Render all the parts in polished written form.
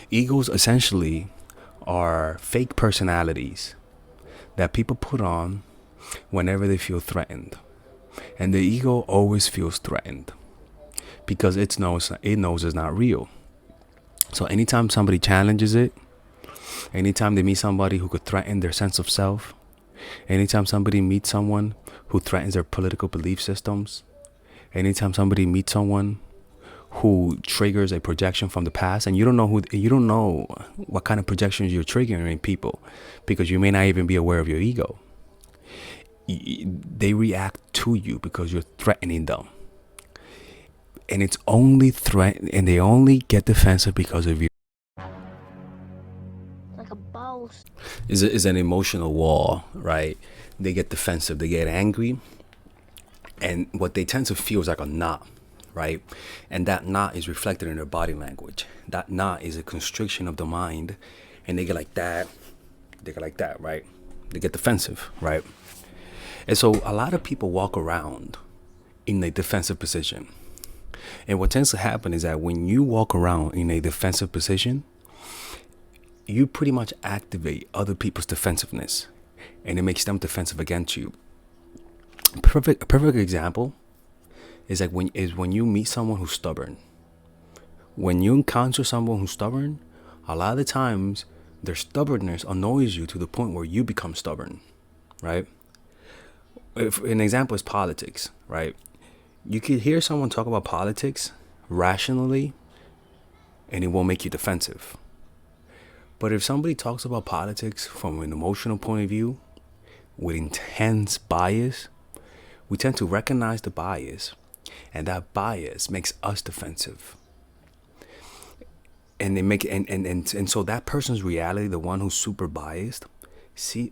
Egos essentially are fake personalities that people put on whenever they feel threatened. And the ego always feels threatened because it knows it's not real. So anytime somebody challenges it, anytime they meet somebody who could threaten their sense of self, anytime somebody meets someone who threatens their political belief systems, anytime somebody meets someone who triggers a projection from the past, and you don't know what kind of projections you're triggering in people, because you may not even be aware of your ego. They react to you because you're threatening them, and it's only threat, and they only get defensive because of you. Like a ball. Is an emotional wall, right? They get defensive, they get angry, and what they tend to feel is like a knot, right? And that knot is reflected in their body language. That knot is a constriction of the mind, and they get like that, right? They get defensive, right? And so a lot of people walk around in a defensive position. And what tends to happen is that when you walk around in a defensive position, you pretty much activate other people's defensiveness, and it makes them defensive against you. A perfect example is like when you meet someone who's stubborn. When you encounter someone who's stubborn, a lot of the times their stubbornness annoys you to the point where you become stubborn, right? If an example is politics, right? You could hear someone talk about politics rationally, and it won't make you defensive. But if somebody talks about politics from an emotional point of view, with intense bias, we tend to recognize the bias, and that bias makes us defensive. And so that person's reality, the one who's super biased,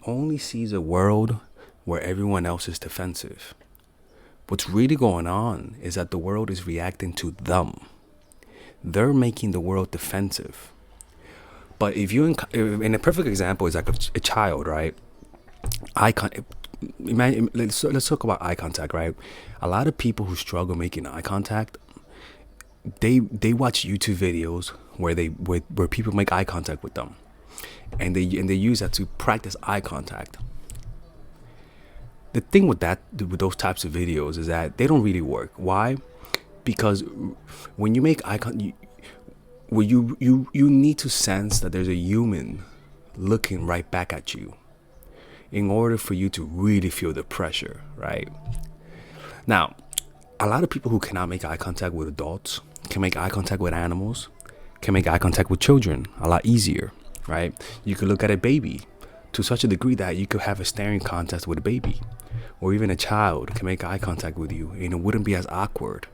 only sees a world where everyone else is defensive. What's really going on is that the world is reacting to them. They're making the world defensive. But if you, in a perfect example, is like a child, right? Let's talk about eye contact, right? A lot of people who struggle making eye contact, they watch YouTube videos where people make eye contact with them, and they use that to practice eye contact. The thing with those types of videos is that they don't really work. Why? Because when you make eye contact, you need to sense that there's a human looking right back at you in order for you to really feel the pressure, right? Now, a lot of people who cannot make eye contact with adults can make eye contact with animals, can make eye contact with children a lot easier, right? You could look at a baby to such a degree that you could have a staring contest with a baby, or even a child can make eye contact with you, and it wouldn't be as awkward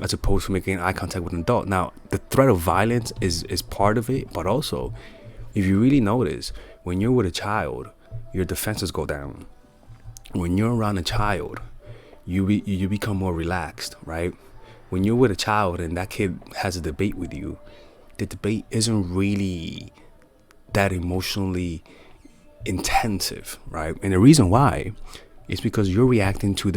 as opposed to making eye contact with an adult. Now, the threat of violence is part of it, but also, if you really notice, when you're with a child, your defenses go down. When you're around a child, you become more relaxed, right? When you're with a child and that kid has a debate with you, the debate isn't really that emotionally intensive, right? And the reason why is because you're reacting to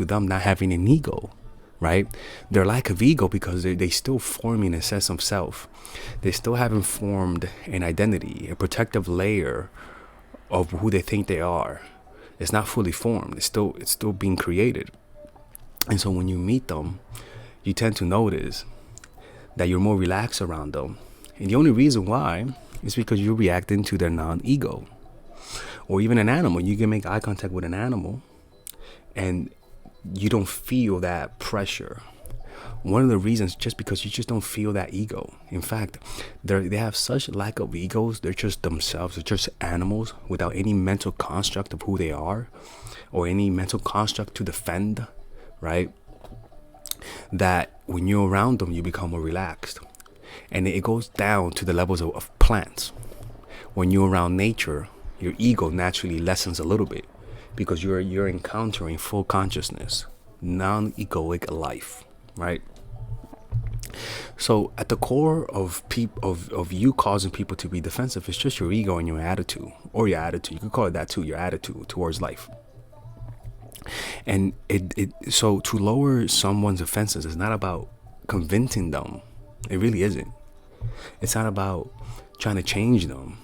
them not having an ego, right? Their lack of ego, because they still forming a sense of self. They still haven't formed an identity, a protective layer of who they think they are. It's not fully formed. It's still being created. And so when you meet them, you tend to notice that you're more relaxed around them. And the only reason why is because you're reacting to their non-ego. Or even an animal. You can make eye contact with an animal and you don't feel that pressure. One of the reasons, just because you just don't feel that ego. In fact, they have such lack of egos. They're just themselves. They're just animals without any mental construct of who they are, or any mental construct to defend, right? That when you're around them, you become more relaxed. And it goes down to the levels of plants. When you're around nature, your ego naturally lessens a little bit, because you're encountering full consciousness, non-egoic life, right? So at the core of you causing people to be defensive is just your ego and your attitude, or your attitude. You could call it that too, your attitude towards life. And so to lower someone's defenses is not about convincing them. It really isn't. It's not about trying to change them.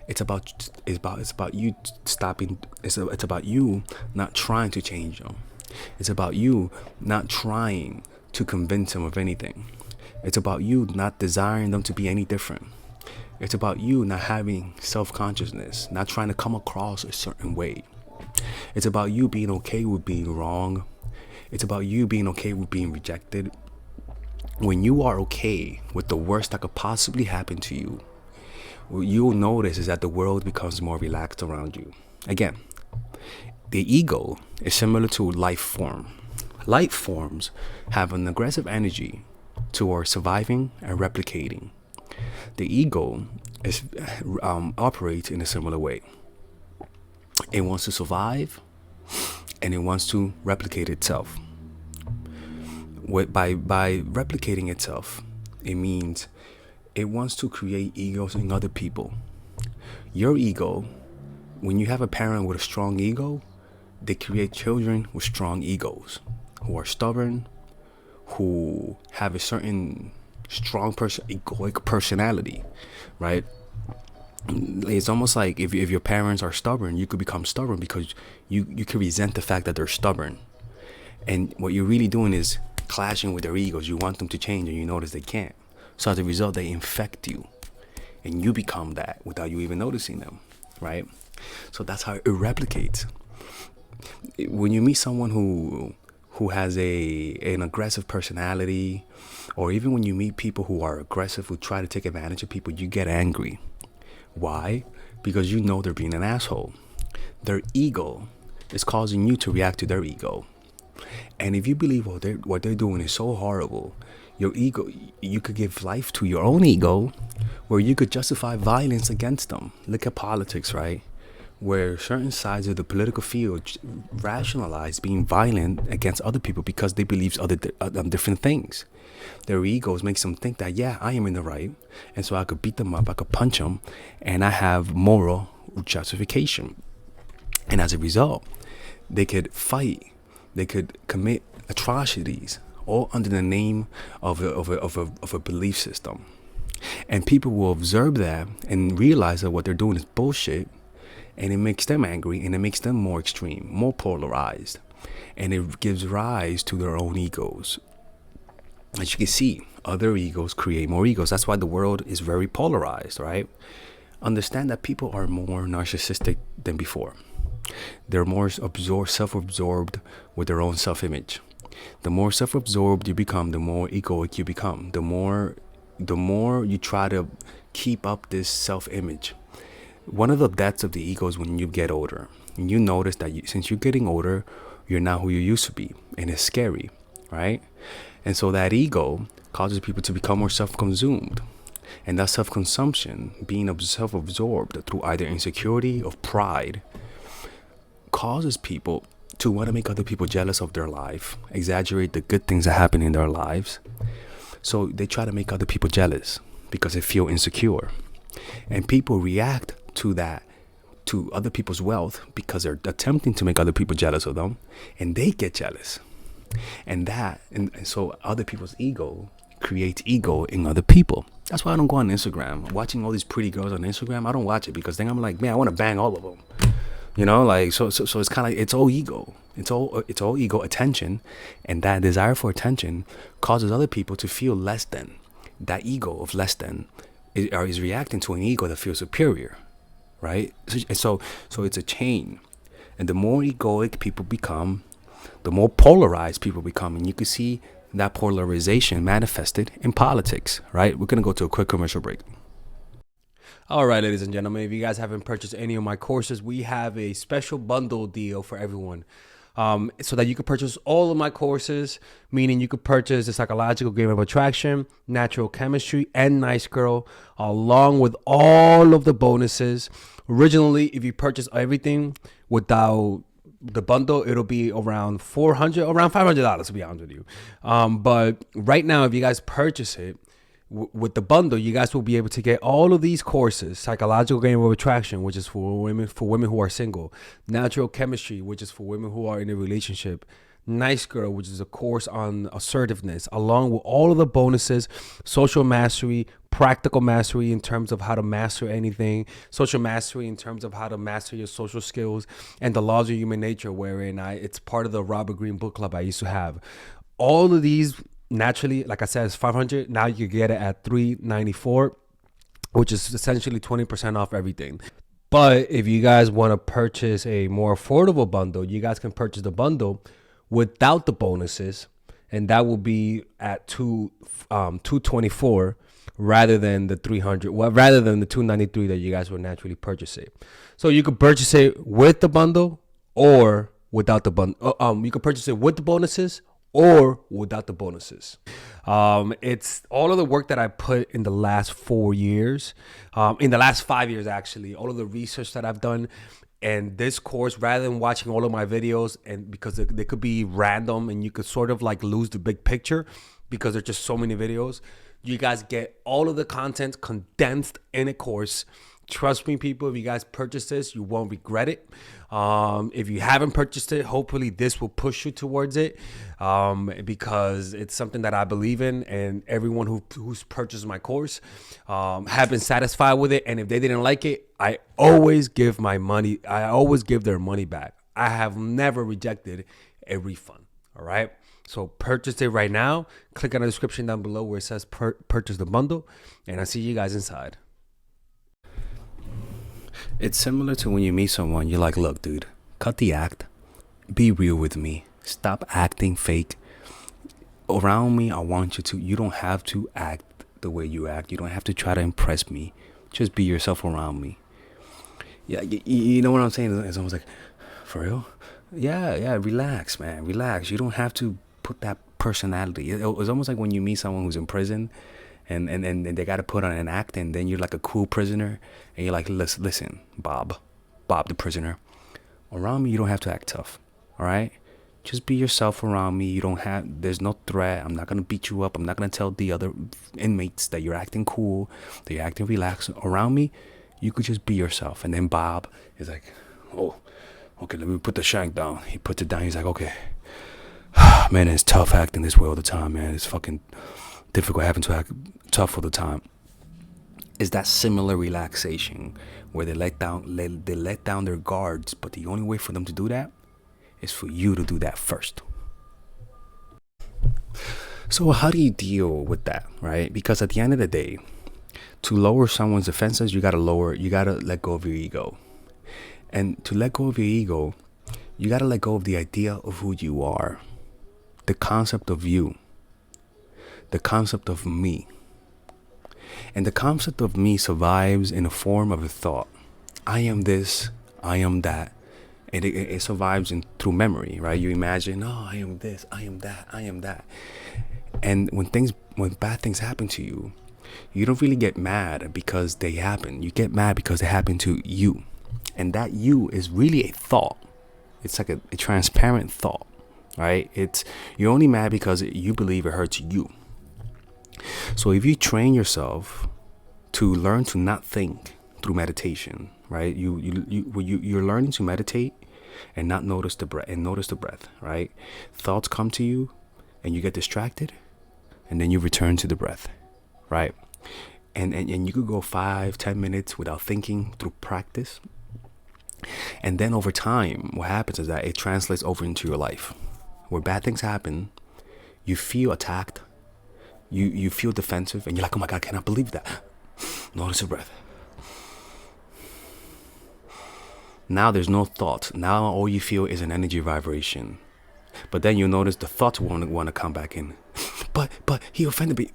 It's about you stopping. It's about you not trying to change them. It's about you not trying to convince them of anything. It's about you not desiring them to be any different. It's about you not having self-consciousness, not trying to come across a certain way. It's about you being okay with being wrong. It's about you being okay with being rejected. When you are okay with the worst that could possibly happen to you, what you'll notice is that the world becomes more relaxed around you. Again, the ego is similar to life form. Life forms have an aggressive energy towards surviving and replicating. The ego operates in a similar way. It wants to survive and it wants to replicate itself. By replicating itself, it means it wants to create egos in other people. Your ego, when you have a parent with a strong ego, they create children with strong egos, who are stubborn, who have a certain strong egoic personality, right? It's almost like if your parents are stubborn, you could become stubborn because you could resent the fact that they're stubborn. And what you're really doing is clashing with their egos. You want them to change and you notice they can't. So as a result, they infect you and you become that without you even noticing them, right? So that's how it replicates. When you meet someone who has an aggressive personality, or even when you meet people who are aggressive, who try to take advantage of people, you get angry. Why? Because you know they're being an asshole. Their ego is causing you to react to their ego. And if you believe what they're doing is so horrible, your ego, you could give life to your own ego, where you could justify violence against them. Look at politics, right? Where certain sides of the political field rationalize being violent against other people because they believe different things. Their egos makes them think that, yeah, I am in the right, and so I could beat them up, I could punch them, and I have moral justification. And as a result, they could fight, they could commit atrocities, all under the name of a belief system. And people will observe that and realize that what they're doing is bullshit, and it makes them angry, and it makes them more extreme, more polarized, and it gives rise to their own egos. As you can see, other egos create more egos. That's why the world is very polarized, right? Understand that people are more narcissistic than before. They're more self-absorbed with their own self-image. The more self-absorbed you become, the more egoic you become. The more you try to keep up this self-image. One of the deaths of the ego is when you get older. And you notice that since you're getting older, you're not who you used to be. And it's scary, right? And so that ego causes people to become more self-consumed. And that self-consumption, being self-absorbed through either insecurity or pride, causes people to want to make other people jealous of their life, exaggerate the good things that happen in their lives. So they try to make other people jealous because they feel insecure. And people react to that, to other people's wealth, because they're attempting to make other people jealous of them, and they get jealous. And so other people's ego creates ego in other people. That's why I don't go on Instagram. Watching all these pretty girls on Instagram, I don't watch it because then I'm like, man, I want to bang all of them. You know, like so it's kind of like it's all ego. It's all ego, attention, and that desire for attention causes other people to feel less than. That ego of less than is reacting to an ego that feels superior, right? So it's a chain, and the more egoic people become, the more polarized people become, and you can see that polarization manifested in politics, right? We're gonna go to a quick commercial break. All right, ladies and gentlemen, if you guys haven't purchased any of my courses, we have a special bundle deal for everyone. So that you could purchase all of my courses, meaning you could purchase the Psychological Game of Attraction, Natural Chemistry, and Nice Girl, along with all of the bonuses. Originally, if you purchase everything without the bundle, it'll be around $500, to be honest with you. But right now, if you guys purchase it, with the bundle, you guys will be able to get all of these courses: Psychological Game of Attraction, which is for women who are single; Natural Chemistry, which is for women who are in a relationship; Nice Girl, which is a course on assertiveness, along with all of the bonuses, social mastery, practical mastery in terms of how to master anything, social mastery in terms of how to master your social skills, and the laws of human nature, wherein it's part of the Robert Greene book club I used to have. All of these naturally, like I said, is 500. Now you get it at 394, which is essentially 20% off everything. But if you guys want to purchase a more affordable bundle, you guys can purchase the bundle without the bonuses, and that will be at 224 rather than the 300, well, rather than the 293 that you guys would naturally purchase it. So you could purchase it with the bundle or without the bundle. You could purchase it with the bonuses or without the bonuses. It's all of the work that I put in the last 4 years, in the last 5 years actually, all of the research that I've done. And this course, rather than watching all of my videos, and because they could be random and you could sort of like lose the big picture because there's just so many videos, you guys get all of the content condensed in a course. Trust me, people, if you guys purchase this, you won't regret it. If you haven't purchased it, hopefully this will push you towards it, because it's something that I believe in, and everyone who's purchased my course have been satisfied with it. And if they didn't like it, I always give my money. I always give their money back. I have never rejected a refund. All right. So purchase it right now. Click on the description down below where it says purchase the bundle, and I'll see you guys inside. It's similar to when you meet someone, you're like, look, dude, cut the act. Be real with me. Stop acting fake. Around me, I want you to, you don't have to act the way you act. You don't have to try to impress me. Just be yourself around me. Yeah, you know what I'm saying? It's almost like, for real? Yeah, relax, man. Relax. You don't have to put that personality. It's almost like when you meet someone who's in prison and they got to put on an act, and then you're like a cool prisoner, and you're like, listen, Bob the prisoner, around me you don't have to act tough, all right? Just be yourself around me. There's no threat. I'm not gonna beat you up. I'm not gonna tell the other inmates that you're acting cool, that you're acting relaxed. Around me, you could just be yourself. And then Bob is like, oh, okay, let me put the shank down. He puts it down. He's like, okay, man, it's tough acting this way all the time, man. It's fucking difficult having to act tough all the time. Is that similar relaxation where they let down their guards, but the only way for them to do that is for you to do that first. So how do you deal with that, right? Because at the end of the day, to lower someone's defenses, you gotta let go of your ego. And to let go of your ego, you gotta let go of the idea of who you are, the concept of you, the concept of me. And the concept of me survives in the form of a thought. I am this, I am that. And it survives through memory, right? You imagine, oh, I am this, I am that, I am that. And when bad things happen to you, you don't really get mad because they happen. You get mad because they happen to you. And that you is really a thought. It's like a transparent thought, right? You're only mad because you believe it hurts you. So if you train yourself to learn to not think through meditation, right? You're learning to meditate and not notice the breath, right? Thoughts come to you and you get distracted, and then you return to the breath, right? And you could go 5-10 minutes without thinking through practice. And then over time, what happens is that it translates over into your life. Where bad things happen, you feel attacked, you feel defensive, and you're like, oh my God, I cannot believe that. Notice your breath. Now there's no thought. Now all you feel is an energy vibration. But then you notice the thoughts want to come back in. But he offended me.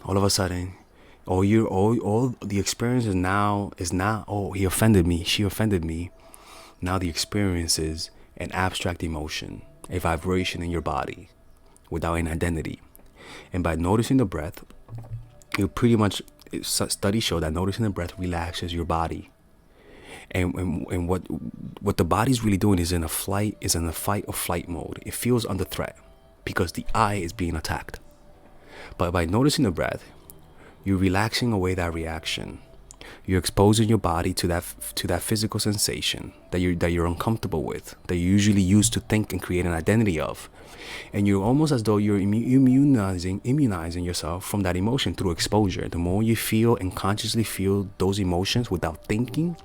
All of a sudden, all the experience is now, oh, he offended me, she offended me. Now the experience is an abstract emotion, a vibration in your body without an identity. And by noticing the breath, you pretty much, studies show that noticing the breath relaxes your body. And what the body's really doing is in a fight or flight mode. It feels under threat because the I is being attacked. But by noticing the breath, you're relaxing away that reaction. You're exposing your body to that physical sensation that you're uncomfortable with, that you usually use to think and create an identity of. And you're almost as though you're immunizing yourself from that emotion through exposure. The more you feel and consciously feel those emotions without thinking,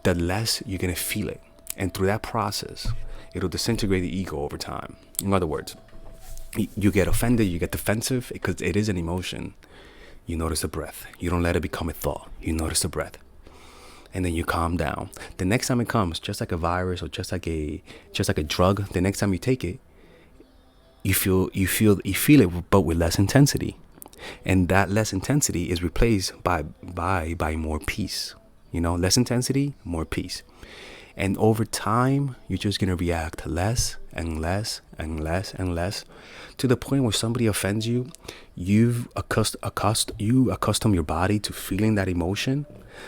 the less you're going to feel it. And through that process, it'll disintegrate the ego over time. In other words, you get offended, you get defensive, because it is an emotion. You notice the breath. You don't let it become a thought. You notice the breath. And then you calm down. The next time it comes, just like a virus or just like a drug, the next time you take it, you feel it, but with less intensity. And that less intensity is replaced by more peace. Less intensity, more peace. And over time, you're just going to react less and less and less and less, to the point where somebody offends you. You accustom your body to feeling that emotion,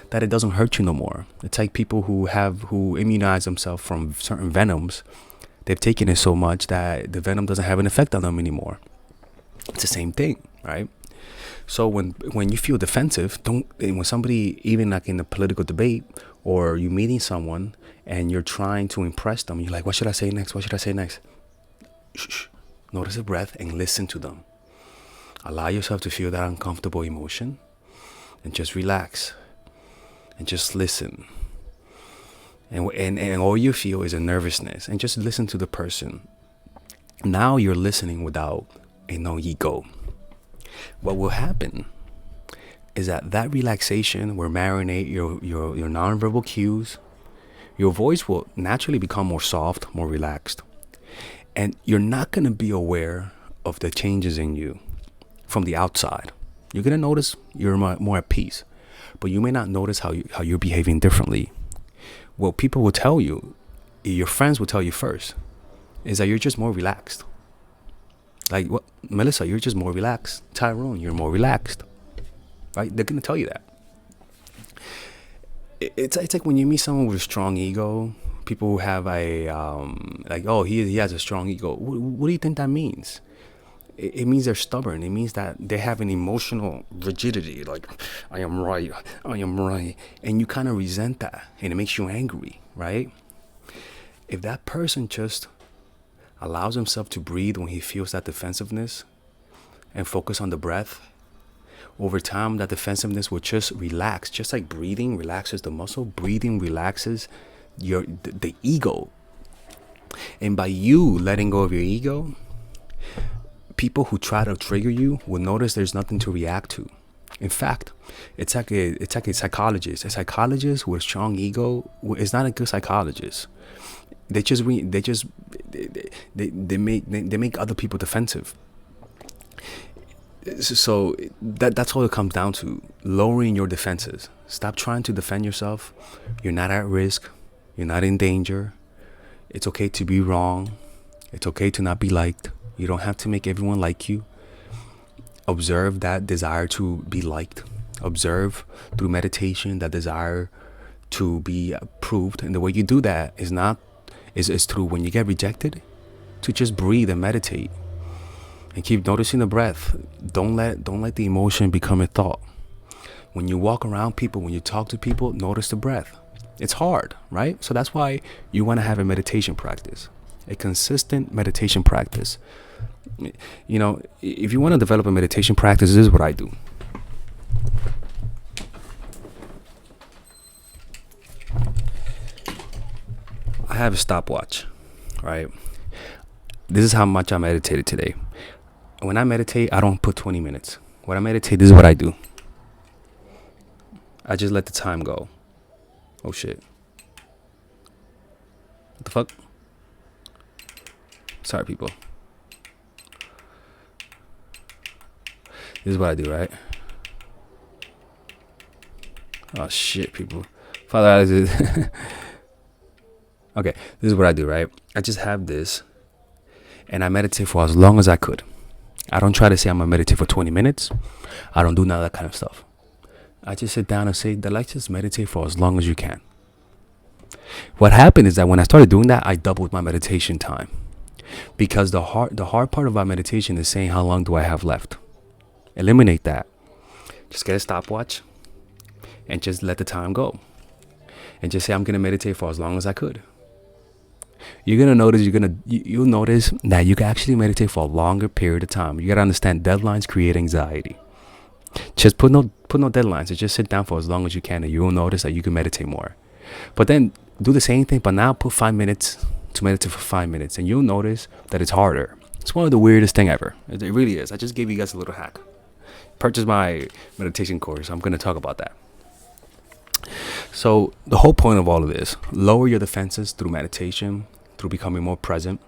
that it doesn't hurt you no more. It's like people who immunize themselves from certain venoms. They've taken it so much that the venom doesn't have an effect on them anymore. It's the same thing, right? So when you feel defensive, when somebody, even like in a political debate, or you meeting someone and you're trying to impress them, you're like, what should I say next? What should I say next? Shh. Notice the breath and listen to them. Allow yourself to feel that uncomfortable emotion and just relax and just listen. And all you feel is a nervousness, and just listen to the person. Now you're listening without no ego. What will happen is that relaxation will marinate your nonverbal cues. Your voice will naturally become more soft, more relaxed. And you're not going to be aware of the changes in you from the outside. You're going to notice you're more at peace, but you may not notice how you're behaving differently. What people will tell you, your friends will tell you first, is that you're just more relaxed. Like, what, Melissa, you're just more relaxed. Tyrone, you're more relaxed. Right? They're going to tell you that. It's like when you meet someone with a strong ego, people who have he has a strong ego. What do you think that means? It means they're stubborn. It means that they have an emotional rigidity. Like, I am right. And you kind of resent that, and it makes you angry, right? If that person just allows himself to breathe when he feels that defensiveness and focus on the breath, over time, that defensiveness will just relax. Just like breathing relaxes the muscle, breathing relaxes the ego. And by you letting go of your ego, people who try to trigger you will notice there's nothing to react to. In fact, it's like a psychologist. A psychologist with a strong ego is not a good psychologist. They make other people defensive. So that's all it comes down to: lowering your defenses. Stop trying to defend yourself. You're not at risk. You're not in danger. It's okay to be wrong. It's okay to not be liked. You don't have to make everyone like you. Observe that desire to be liked. Observe through meditation that desire to be approved. And the way you do that is through, when you get rejected, to just breathe and meditate. And keep noticing the breath. Don't let the emotion become a thought. When you walk around people, when you talk to people, notice the breath. It's hard, right? So that's why you want to have a meditation practice, a consistent meditation practice. If you want to develop a meditation practice, this is what I do. I have a stopwatch, right? This is how much I meditated today. When I meditate, I don't put 20 minutes. When I meditate, this is what I do. I just let the time go. Oh shit. What the fuck? Sorry, people. This is what I do, right? Oh shit, people. Father, okay, this is what I do, right? I just have this, and I meditate for as long as I could. I don't try to say I'm gonna meditate for 20 minutes. I don't do none of that kind of stuff. I just sit down and say that, let's just meditate for as long as you can. What happened is that when I started doing that, I doubled my meditation time, because the hard part of our meditation is saying, how long do I have left? Eliminate that. Just get a stopwatch and just let the time go. And just say, I'm going to meditate for as long as I could. You're going to notice, you'll notice that you can actually meditate for a longer period of time. You got to understand, deadlines create anxiety. Just put no deadlines, and just sit down for as long as you can, and you will notice that you can meditate more. But then do the same thing, but now put 5 minutes to meditate for 5 minutes, and you'll notice that it's harder. It's one of the weirdest thing ever. It really is. I just gave you guys a little hack. Purchase my meditation course. I'm going to talk about that. So the whole point of all of this, lower your defenses through meditation, through becoming more present,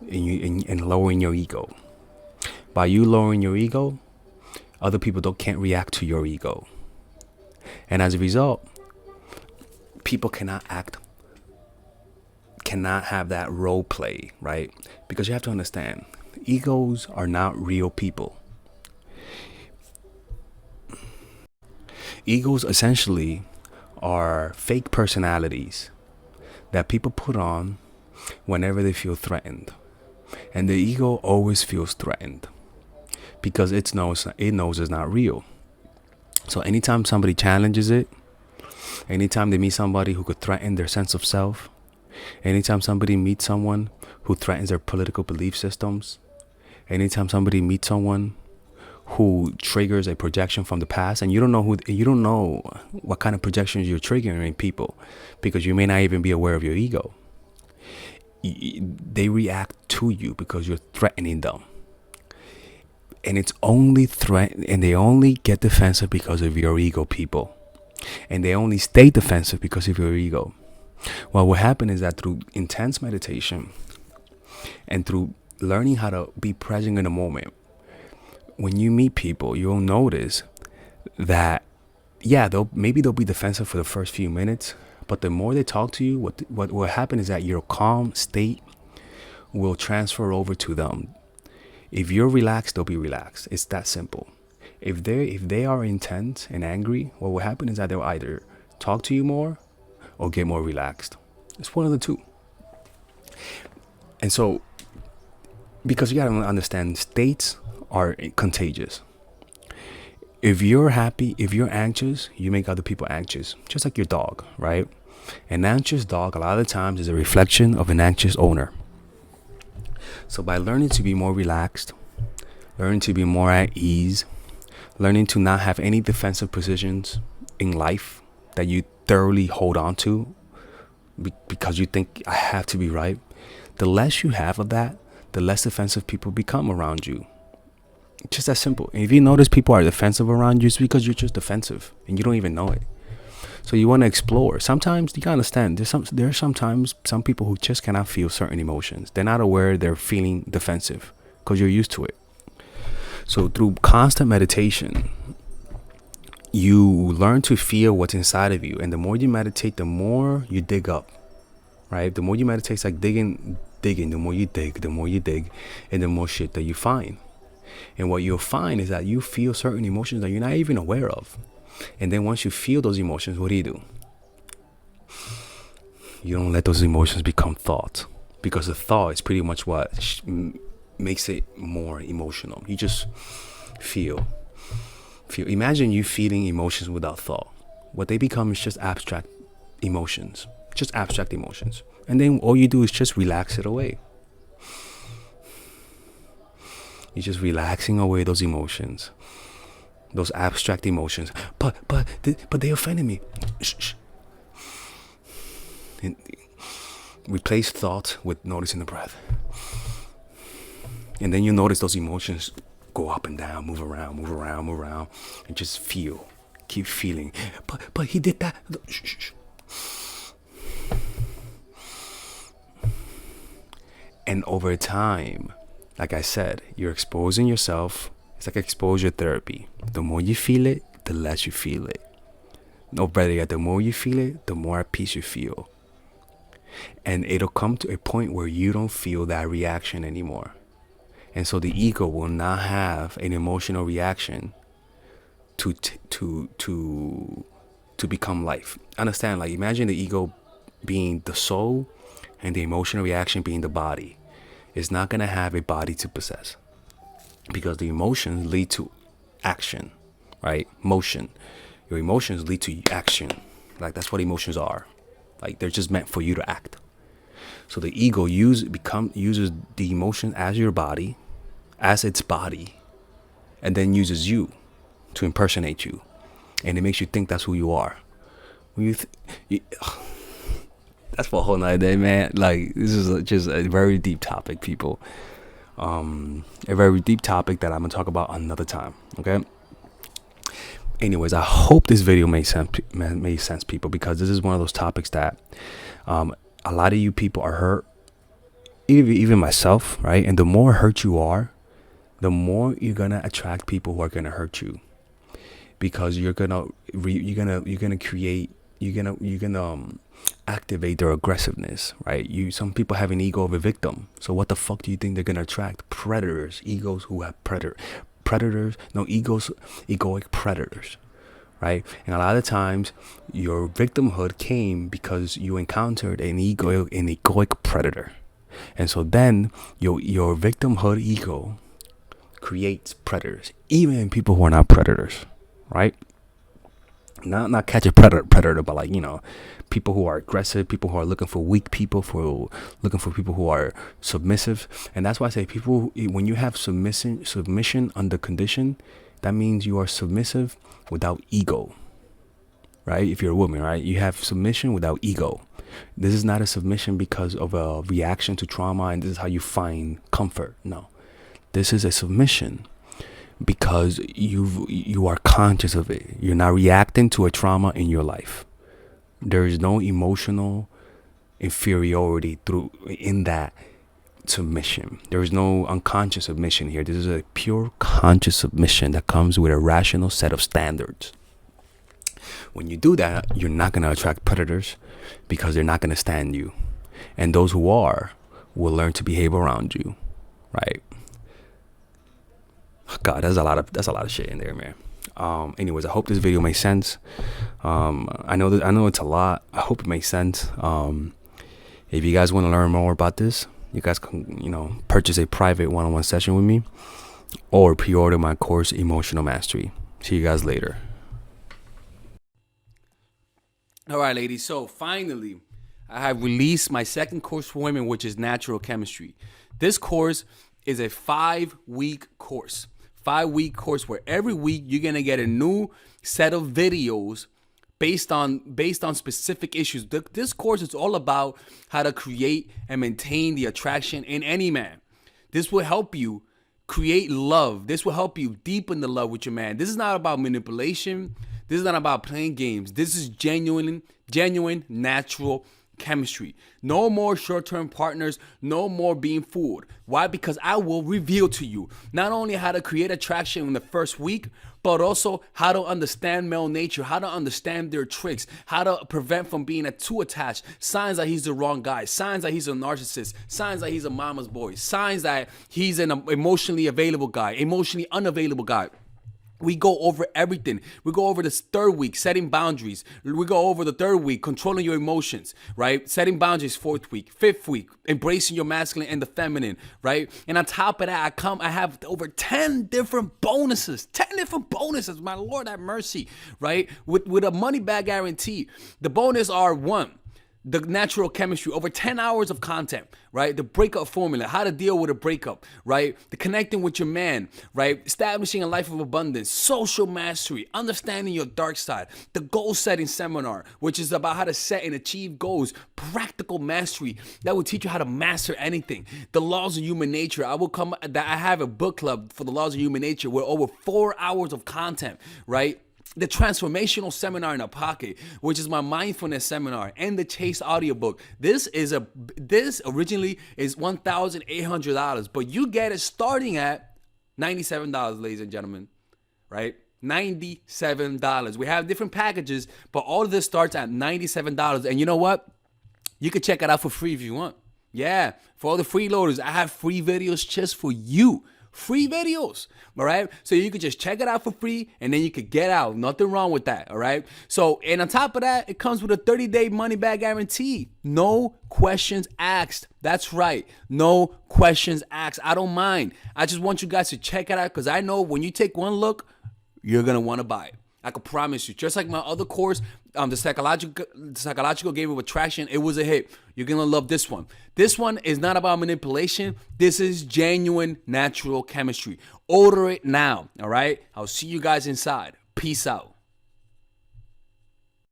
and lowering your ego. By you lowering your ego, other people can't react to your ego. And as a result, people cannot have that role play, right? Because you have to understand, egos are not real people. Egos essentially are fake personalities that people put on whenever they feel threatened. And the ego always feels threatened because it knows it's not real. So anytime somebody challenges it, anytime they meet somebody who could threaten their sense of self, anytime somebody meets someone who threatens their political belief systems, anytime somebody meets someone who triggers a projection from the past, and you don't know what kind of projections you're triggering in people, because you may not even be aware of your ego. They react to you because you're threatening them, and it's only and they only get defensive because of your ego, people, and they only stay defensive because of your ego. Well, what happened is that through intense meditation and through learning how to be present in the moment, when you meet people, you'll notice that, yeah, they'll be defensive for the first few minutes, but the more they talk to you, what will happen is that your calm state will transfer over to them. If you're relaxed, they'll be relaxed. It's that simple. If they are intense and angry, what will happen is that they'll either talk to you more or get more relaxed. It's one of the two. And so, because you gotta understand, states are contagious. If you're happy, if you're anxious, you make other people anxious. Just like your dog, right? An anxious dog a lot of the times is a reflection of an anxious owner. So by learning to be more relaxed, learning to be more at ease, learning to not have any defensive positions in life that you thoroughly hold on to because you think I have to be right, the less you have of that, the less defensive people become around you. Just that simple. And if you notice people are defensive around you, it's because you're just defensive and you don't even know it. So you want to explore. Sometimes you gotta understand, there's sometimes some people who just cannot feel certain emotions. They're not aware they're feeling defensive because you're used to it. So through constant meditation, you learn to feel what's inside of you. And the more you meditate, the more you dig up, right? The more you meditate, it's like digging. The more you dig, and the more shit that you find. And what you'll find is that you feel certain emotions that you're not even aware of. And then once you feel those emotions, what do? You don't let those emotions become thoughts, because the thought is pretty much what makes it more emotional. You just feel. Imagine you feeling emotions without thought. What they become is just abstract emotions. And then all you do is just relax it away. You're just relaxing away those emotions, those abstract emotions. But they offended me. Shh. And replace thought with noticing the breath. And then you notice those emotions go up and down, move around, and just feel. Keep feeling. But he did that. Shh. And over time, like I said, you're exposing yourself. It's like exposure therapy. The more you feel it, the less you feel it. No, better yet, the more you feel it, the more at peace you feel. And it'll come to a point where you don't feel that reaction anymore. And so the ego will not have an emotional reaction to become life. Understand, like, imagine the ego being the soul and the emotional reaction being the body. It's not going to have a body to possess, because the emotions lead to action, right? Motion. Your emotions lead to action. Like, that's what emotions are. Like, they're just meant for you to act. So the ego uses the emotion as your body, as its body, and then uses you to impersonate you, and it makes you think that's who you are. When that's for a whole nother day, man. Like, this is just a very deep topic, people. A very deep topic that I'm gonna talk about another time. Okay. Anyways, I hope this video made sense, people, because this is one of those topics that a lot of you people are hurt, even myself, right? And the more hurt you are, the more you're gonna attract people who are gonna hurt you, because you're gonna activate their aggressiveness, right? Some people have an ego of a victim, so what the fuck do you think they're gonna attract? Predators, egos who have egoic predators, right? And a lot of times your victimhood came because you encountered an egoic predator, and so then your victimhood ego creates predators, even in people who are not predators, right? Not catch a predator, but like, people who are aggressive, people who are looking for weak people, looking for people who are submissive. And that's why I say, people, when you have submission under condition, that means you are submissive without ego, right? If you're a woman, right, you have submission without ego. This is not a submission because of a reaction to trauma and this is how you find comfort. No, this is a submission because you are conscious of it. You're not reacting to a trauma in your life. There is no emotional inferiority in that submission. There is no unconscious submission here. This is a pure conscious submission that comes with a rational set of standards. When you do that, you're not going to attract predators because they're not going to stand you. And those who are will learn to behave around you, right? God, that's a lot of shit in there, man. Anyways, I hope this video makes sense. I know it's a lot. I hope it makes sense. If you guys want to learn more about this, you guys can, purchase a private one-on-one session with me or pre-order my course, Emotional Mastery. See you guys later. All right, ladies. So finally, I have released my second course for women, which is Natural Chemistry. This course is a 5-week course. 5-week course where every week you're gonna get a new set of videos based on specific issues. This course is all about how to create and maintain the attraction in any man. This will help you create love. This will help you deepen the love with your man. This is not about manipulation. This is not about playing games. This is genuine natural chemistry. No more short-term partners, no more being fooled. Why? Because I will reveal to you not only how to create attraction in the first week, but also how to understand male nature, how to understand their tricks, how to prevent from being too attached, signs that he's the wrong guy, signs that he's a narcissist, signs that he's a mama's boy, signs that he's an emotionally available guy, emotionally unavailable guy. We go over everything. We go over this 3rd week, setting boundaries. We go over the 3rd week, controlling your emotions, right? Setting boundaries, 4th week, 5th week, embracing your masculine and the feminine, right? And on top of that, I have over 10 different bonuses. 10 different bonuses. My Lord have mercy, right? With a money back guarantee. The bonus are 1. The natural chemistry, over 10 hours of content, right? The breakup formula, how to deal with a breakup, right? The connecting with your man, right? Establishing a life of abundance, social mastery, understanding your dark side, the goal setting seminar, which is about how to set and achieve goals, practical mastery that will teach you how to master anything. The laws of human nature, I have a book club for the laws of human nature with over 4 hours of content, right? The transformational seminar in a pocket, which is my mindfulness seminar, and the Chase audiobook. This originally is $1,800, but you get it starting at $97, ladies and gentlemen, right? $97. We have different packages, but all of this starts at $97. And you know what? You can check it out for free if you want. Yeah, for all the freeloaders, I have free videos just for you. Free videos, all right? So you could just check it out for free and then you could get out. Nothing wrong with that, all right? So, and on top of that, it comes with a 30-day money-back guarantee. No questions asked. That's right. No questions asked. I don't mind. I just want you guys to check it out because I know when you take one look, you're going to want to buy it. I could promise you. Just like my other course, the psychological game of attraction, it was a hit. You're gonna love this one. This one is not about manipulation. This is genuine natural chemistry. Order it now. All right. I'll see you guys inside. Peace out.